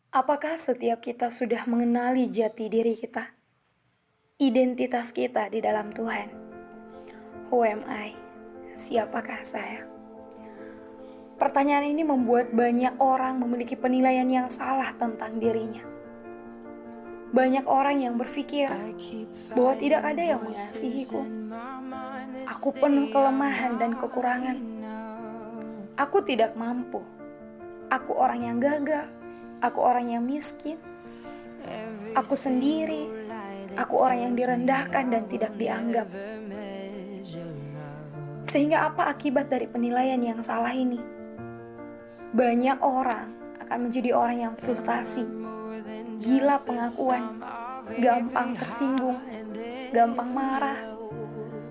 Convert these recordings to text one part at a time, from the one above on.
Apakah setiap kita sudah mengenali jati diri kita, identitas kita di dalam Tuhan? Who am I? Siapakah saya? Pertanyaan ini membuat banyak orang memiliki penilaian yang salah tentang dirinya. Banyak orang yang berpikir bahwa tidak ada yang mengasihiku. Aku penuh kelemahan dan kekurangan. Aku tidak mampu. Aku orang yang gagal. Aku orang yang miskin. Aku sendiri. Aku orang yang direndahkan dan tidak dianggap. Sehingga apa akibat dari penilaian yang salah ini? Banyak orang akan menjadi orang yang frustasi, gila pengakuan, gampang tersinggung, gampang marah,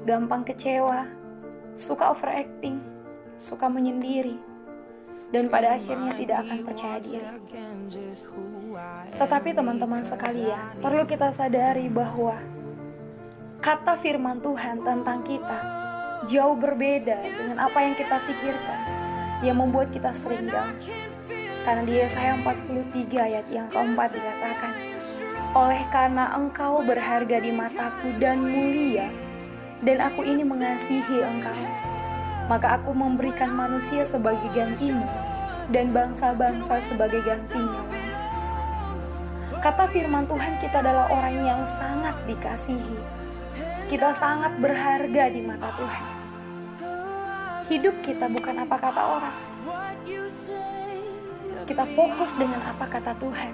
gampang kecewa, suka overacting, suka menyendiri, dan pada akhirnya tidak akan percaya diri. Tetapi teman-teman sekalian, perlu kita sadari bahwa kata firman Tuhan tentang kita jauh berbeda dengan apa yang kita pikirkan, yang membuat kita sering down. Karena di Yesaya 43 ayat yang keempat dikatakan, oleh karena engkau berharga di mataku dan mulia, dan aku ini mengasihi engkau, maka aku memberikan manusia sebagai gantimu, dan bangsa-bangsa sebagai gantinya. Kata firman Tuhan, kita adalah orang yang sangat dikasihi. Kita sangat berharga di mata Tuhan. Hidup kita bukan apa kata orang. Kita fokus dengan apa kata Tuhan,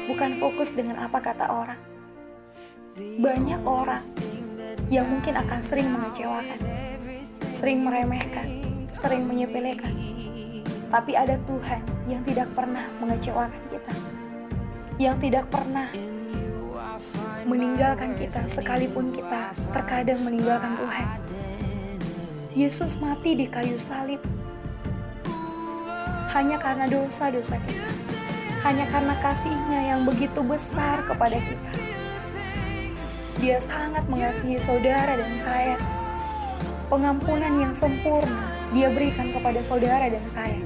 bukan fokus dengan apa kata orang. Banyak orang yang mungkin akan sering mengecewakan, sering meremehkan, sering menyepelekan. Tapi ada Tuhan yang tidak pernah mengecewakan kita, yang tidak pernah meninggalkan kita sekalipun kita terkadang meninggalkan Tuhan. Yesus mati di kayu salib hanya karena dosa-dosa kita, hanya karena kasih-Nya yang begitu besar kepada kita. Dia sangat mengasihi saudara dan saya. Pengampunan yang sempurna Dia berikan kepada saudara dan saya.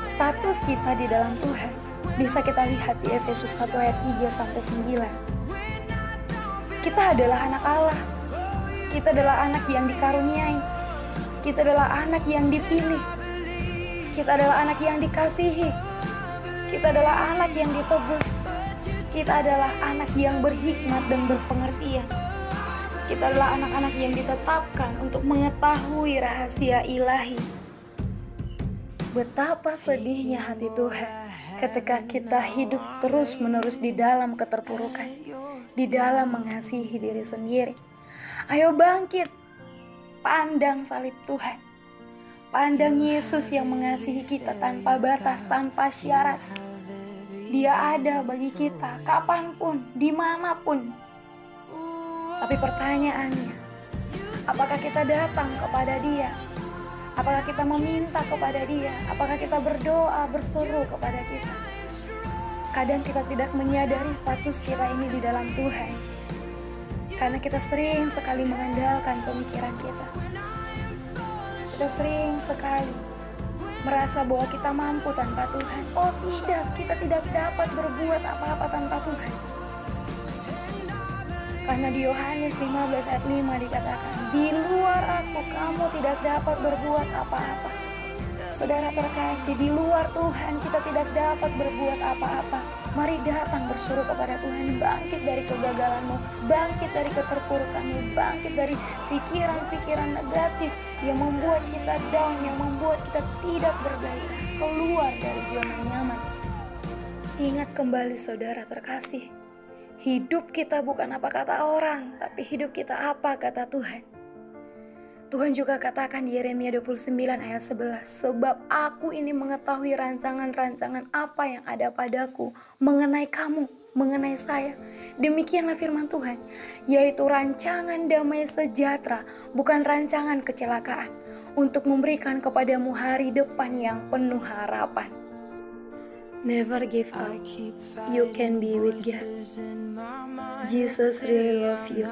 Status kita di dalam Tuhan bisa kita lihat di Efesus 1 ayat 3-9. Kita adalah anak Allah. Kita adalah anak yang dikaruniai. Kita adalah anak yang dipilih. Kita adalah anak yang dikasihi. Kita adalah anak yang ditebus. Kita adalah anak yang berhikmat dan berpengertian. Kita adalah anak-anak yang ditetapkan untuk mengetahui rahasia ilahi. Betapa sedihnya hati Tuhan ketika kita hidup terus-menerus di dalam keterpurukan, di dalam mengasihi diri sendiri. Ayo bangkit. Pandang salib Tuhan. Pandang Yesus yang mengasihi kita tanpa batas, tanpa syarat. Dia ada bagi kita kapanpun, dimanapun. Tapi pertanyaannya, apakah kita datang kepada Dia? Apakah kita meminta kepada Dia? Apakah kita berdoa, berseru kepada kita? Kadang kita tidak menyadari status kita ini di dalam Tuhan. Karena kita sering sekali mengandalkan pemikiran kita. Kita sering sekali merasa bahwa kita mampu tanpa Tuhan. Oh tidak, kita tidak dapat berbuat apa-apa tanpa Tuhan. Karena di Yohanes 15 ayat 5 dikatakan, di luar aku kamu tidak dapat berbuat apa-apa. Saudara terkasih, di luar Tuhan kita tidak dapat berbuat apa-apa. Mari datang berseru kepada Tuhan, bangkit dari kegagalanmu, bangkit dari keterpurukanmu, bangkit dari pikiran-pikiran negatif yang membuat kita down, yang membuat kita tidak bergairah, keluar dari zona nyaman. Ingat kembali saudara terkasih, hidup kita bukan apa kata orang, tapi hidup kita apa kata Tuhan. Tuhan juga katakan di Yeremia 29 ayat 11, sebab aku ini mengetahui rancangan-rancangan apa yang ada padaku mengenai kamu, mengenai saya. Demikianlah firman Tuhan, yaitu rancangan damai sejahtera, bukan rancangan kecelakaan, untuk memberikan kepadamu hari depan yang penuh harapan. Never give up. You can be with God. Jesus really love you.